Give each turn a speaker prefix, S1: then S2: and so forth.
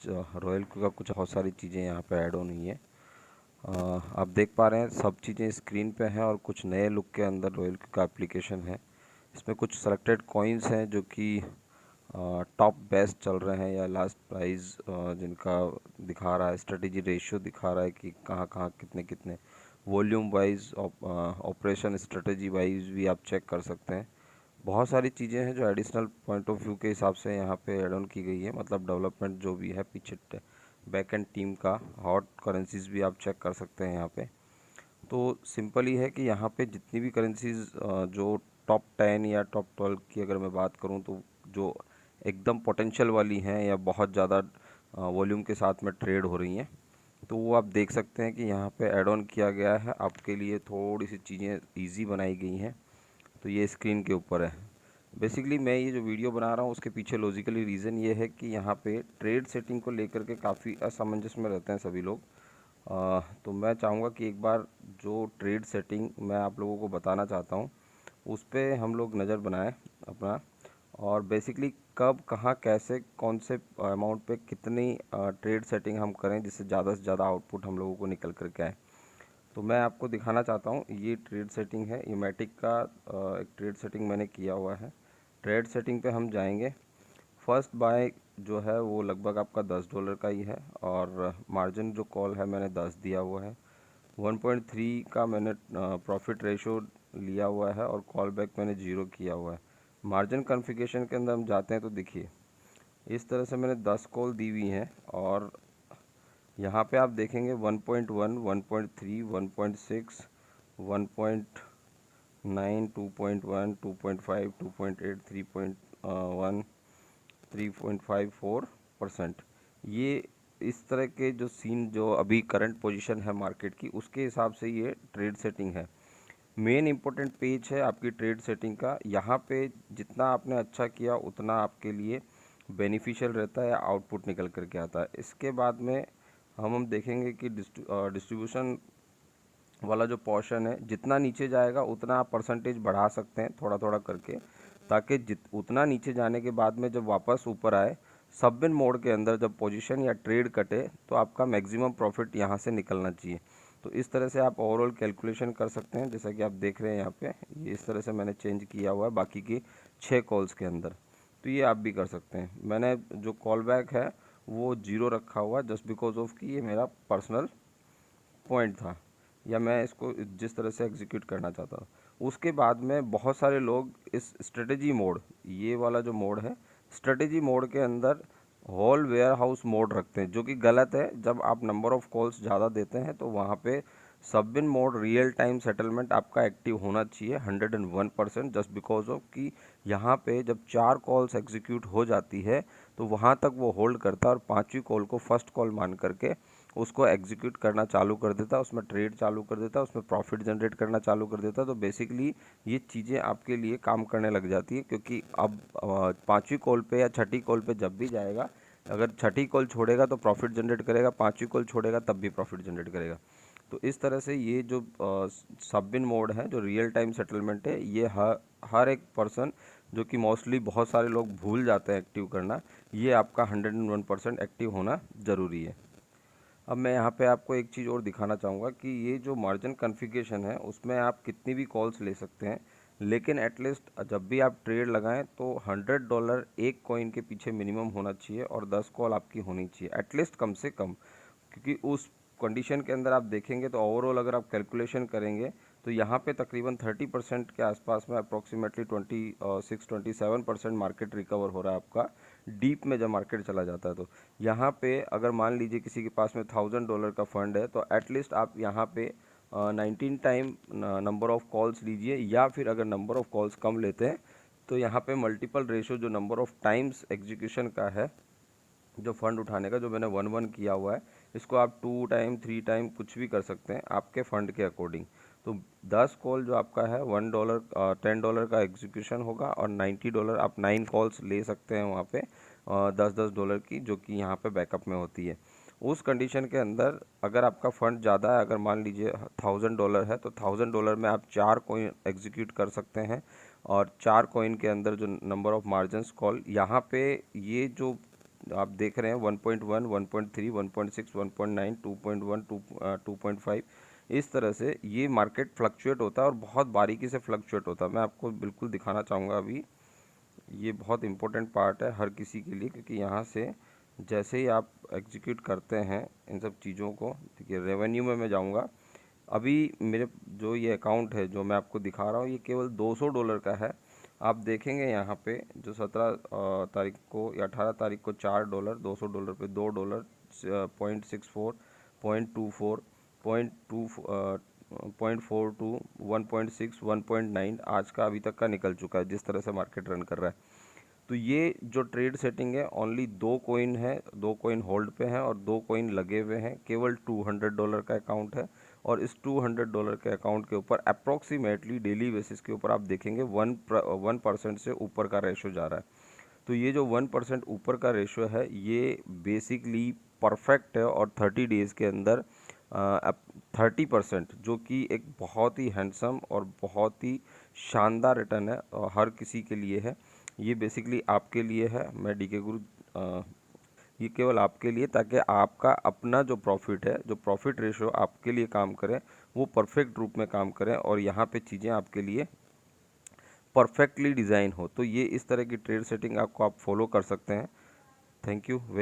S1: Royal Q का कुछ बहुत सारी चीज़ें यहाँ पे ऐड ऑन हुई है। आप देख पा रहे हैं सब चीज़ें स्क्रीन पे हैं और कुछ नए लुक के अंदर रॉयल क्यू का एप्लीकेशन है। इसमें कुछ सेलेक्टेड कॉइन्स हैं जो कि टॉप बेस्ट चल रहे हैं या लास्ट प्राइस जिनका दिखा रहा है, स्ट्रेटेजी रेशियो दिखा रहा है कि कहाँ कहाँ कितने कितने, volume wise, operation strategy wise भी आप चेक कर सकते हैं। बहुत सारी चीज़ें हैं जो एडिशनल पॉइंट ऑफ व्यू के हिसाब से यहाँ पे ऐड ऑन की गई है, मतलब डेवलपमेंट जो भी है पीछे बैक एंड टीम का हॉट करेंसीज भी आप चेक कर सकते हैं यहाँ पे। तो सिंपल ही है कि यहाँ पे जितनी भी करेंसीज जो टॉप 10 या टॉप 12 की अगर मैं बात करूँ तो जो एकदम पोटेंशियल वाली हैं या बहुत ज़्यादा वॉल्यूम के साथ में ट्रेड हो रही हैं, तो वो आप देख सकते हैं कि यहाँ पे ऐड ऑन किया गया है। आपके लिए थोड़ी सी चीज़ें ईजी बनाई गई हैं, तो ये स्क्रीन के ऊपर है। बेसिकली मैं ये जो वीडियो बना रहा हूँ उसके पीछे लॉजिकली रीज़न ये है कि यहाँ पे ट्रेड सेटिंग को लेकर के काफ़ी असमंजस में रहते हैं सभी लोग। तो मैं चाहूँगा कि एक बार जो ट्रेड सेटिंग मैं आप लोगों को बताना चाहता हूँ उस पर हम लोग नज़र बनाएं अपना, और बेसिकली कब कहाँ कैसे कौन से अमाउंट पे कितनी ट्रेड सेटिंग हम करें जिससे ज़्यादा से ज़्यादा आउटपुट हम लोगों को निकल करके आए। तो मैं आपको दिखाना चाहता हूँ, ये ट्रेड सेटिंग है, यूमेटिक का एक ट्रेड सेटिंग मैंने किया हुआ है। ट्रेड सेटिंग पे हम जाएंगे। फर्स्ट बाय जो है वो लगभग आपका $10 का ही है, और मार्जिन जो कॉल है मैंने 10 दिया हुआ है। 1.3 का मैंने प्रॉफिट रेशो लिया हुआ है और कॉल बैक मैंने 0 किया हुआ है। मार्जिन कॉन्फ़िगरेशन के अंदर हम जाते हैं तो देखिए इस तरह से मैंने 10 कॉल दी हुई हैं, और यहाँ पे आप देखेंगे 1.1, 1.3, 1.6, 1.9, 2.1, 2.5, 2.8, 3.1, 3.54%। ये इस तरह के जो सीन जो अभी करंट पोजीशन है मार्केट की उसके हिसाब से ये ट्रेड सेटिंग है। मेन इंपॉर्टेंट पेज है आपकी ट्रेड सेटिंग का। यहाँ पे जितना आपने अच्छा किया उतना आपके लिए बेनिफिशियल रहता है, आउटपुट निकल करके आता है। इसके बाद में हम देखेंगे कि डिस्ट्रीब्यूशन वाला जो पोर्शन है जितना नीचे जाएगा उतना आप परसेंटेज बढ़ा सकते हैं थोड़ा थोड़ा करके, ताकि उतना नीचे जाने के बाद में जब वापस ऊपर आए सबबिन मोड के अंदर जब पोजीशन या ट्रेड कटे तो आपका मैक्सिमम प्रॉफिट यहाँ से निकलना चाहिए। तो इस तरह से आप ओवरऑल कैलकुलेशन कर सकते हैं, जैसा कि आप देख रहे हैं यहाँ पे ये इस तरह से मैंने चेंज किया हुआ है बाकी की 6 कॉल्स के अंदर। तो ये आप भी कर सकते हैं। मैंने जो कॉल बैक है वो 0 रखा हुआ जस्ट बिकॉज ऑफ कि ये मेरा पर्सनल पॉइंट था, या मैं इसको जिस तरह से एग्जीक्यूट करना चाहता था। उसके बाद में बहुत सारे लोग इस स्ट्रेटेजी मोड, ये वाला जो मोड है स्ट्रेटेजी मोड के अंदर होल वेयर हाउस मोड रखते हैं, जो कि गलत है। जब आप नंबर ऑफ़ कॉल्स ज़्यादा देते हैं तो वहाँ पे सबबिन मोड रियल टाइम सेटलमेंट आपका एक्टिव होना चाहिए 101%, जस्ट बिकॉज ऑफ कि यहाँ पे जब 4 कॉल्स एग्जीक्यूट हो जाती है तो वहाँ तक वो होल्ड करता है और 5वीं कॉल को फर्स्ट कॉल मान करके उसको एग्जीक्यूट करना चालू कर देता है, उसमें ट्रेड चालू कर देता है, उसमें प्रॉफिट जनरेट करना चालू कर देता है। तो बेसिकली ये चीज़ें आपके लिए काम करने लग जाती है, क्योंकि अब 5वीं कॉल पे या 6ठी कॉल पे जब भी जाएगा, अगर 6ठी कॉल छोड़ेगा तो प्रॉफिट जनरेट करेगा, 5वीं कॉल छोड़ेगा तब भी प्रॉफिट जनरेट करेगा। तो इस तरह से ये जो सबबिन मोड है जो रियल टाइम सेटलमेंट है, ये हर एक पर्सन, जो कि मोस्टली बहुत सारे लोग भूल जाते हैं एक्टिव करना, ये आपका 101% एक्टिव होना ज़रूरी है। अब मैं यहाँ पे आपको एक चीज़ और दिखाना चाहूँगा कि ये जो मार्जिन कॉन्फ़िगरेशन है उसमें आप कितनी भी कॉल्स ले सकते हैं, लेकिन एटलीस्ट जब भी आप ट्रेड लगाएं तो $100 एक कॉइन के पीछे मिनिमम होना चाहिए और 10 कॉल आपकी होनी चाहिए एटलीस्ट, कम से कम। क्योंकि उस कंडीशन के अंदर आप देखेंगे तो ओवरऑल अगर आप कैलकुलेशन करेंगे तो यहाँ पे तकरीबन 30% के आसपास में अप्रॉक्सीमेटली 26-27% मार्केट रिकवर हो रहा है आपका डीप में जब मार्केट चला जाता है। तो यहाँ पे अगर मान लीजिए किसी के पास में $1000 का फंड है तो एटलीस्ट आप यहाँ पे 19 टाइम नंबर ऑफ़ कॉल्स लीजिए, या फिर अगर नंबर ऑफ़ कॉल्स कम लेते हैं तो यहाँ पे मल्टीपल रेशो जो नंबर ऑफ़ टाइम्स एग्जीक्यूशन का है जो फंड उठाने का, जो मैंने 1-1 किया हुआ है, इसको आप 2 टाइम 3 टाइम कुछ भी कर सकते हैं आपके फ़ंड के अकॉर्डिंग। तो 10 कॉल जो आपका है $1 $10 का एग्जीक्यूशन होगा, और $90 आप 9 कॉल्स ले सकते हैं वहाँ पे 10-10 डॉलर की, जो कि यहाँ पे बैकअप में होती है। उस कंडीशन के अंदर अगर आपका फ़ंड ज़्यादा है, अगर मान लीजिए $1000 है तो $1000 में आप 4 कॉइन एग्जीक्यूट कर सकते हैं, और 4 कॉइन के अंदर जो नंबर ऑफ़ मार्जिनस कॉल यहाँ पे ये जो आप देख रहे हैं 1.1, 1.3, 1.6, 1.9, 2.1, 2.5, इस तरह से ये मार्केट फ्लक्चुएट होता है और बहुत बारीकी से फ्लक्चुएट होता है। मैं आपको बिल्कुल दिखाना चाहूँगा अभी। ये बहुत इम्पोर्टेंट पार्ट है हर किसी के लिए, क्योंकि यहाँ से जैसे ही आप एग्जीक्यूट करते हैं इन सब चीज़ों को, देखिए रेवेन्यू में मैं जाऊँगा। अभी मेरे जो ये अकाउंट है जो मैं आपको दिखा रहा हूँ, ये केवल $200 का है। आप देखेंगे यहाँ पे जो 17 तारीख को या 18 तारीख को $4, $200 पे $2, 0.64, 0.24, 0.42, 1.6, 1.9 आज का अभी तक का निकल चुका है, जिस तरह से मार्केट रन कर रहा है। तो ये जो ट्रेड सेटिंग है, ओनली 2 कॉइन है, 2 कॉइन होल्ड पे हैं और 2 कॉइन लगे हुए हैं। केवल $200 का अकाउंट है और इस $200 के अकाउंट के ऊपर अप्रोक्सीमेटली डेली बेसिस के ऊपर आप देखेंगे 1% से ऊपर का रेशो जा रहा है। तो ये जो 1% ऊपर का रेशो है, ये बेसिकली परफेक्ट है और 30 डेज़ के अंदर 30%, जो कि एक बहुत ही हैंडसम और बहुत ही शानदार रिटर्न है और हर किसी के लिए है। ये बेसिकली आपके लिए है। मैं डीके गुरु ये केवल आपके लिए, ताकि आपका अपना जो प्रॉफिट है, जो प्रॉफिट रेशो आपके लिए काम करे, वो परफेक्ट रूप में काम करें और यहाँ पे चीज़ें आपके लिए परफेक्टली डिज़ाइन हो। तो ये इस तरह की ट्रेड सेटिंग आपको आप फॉलो कर सकते हैं। Thank you very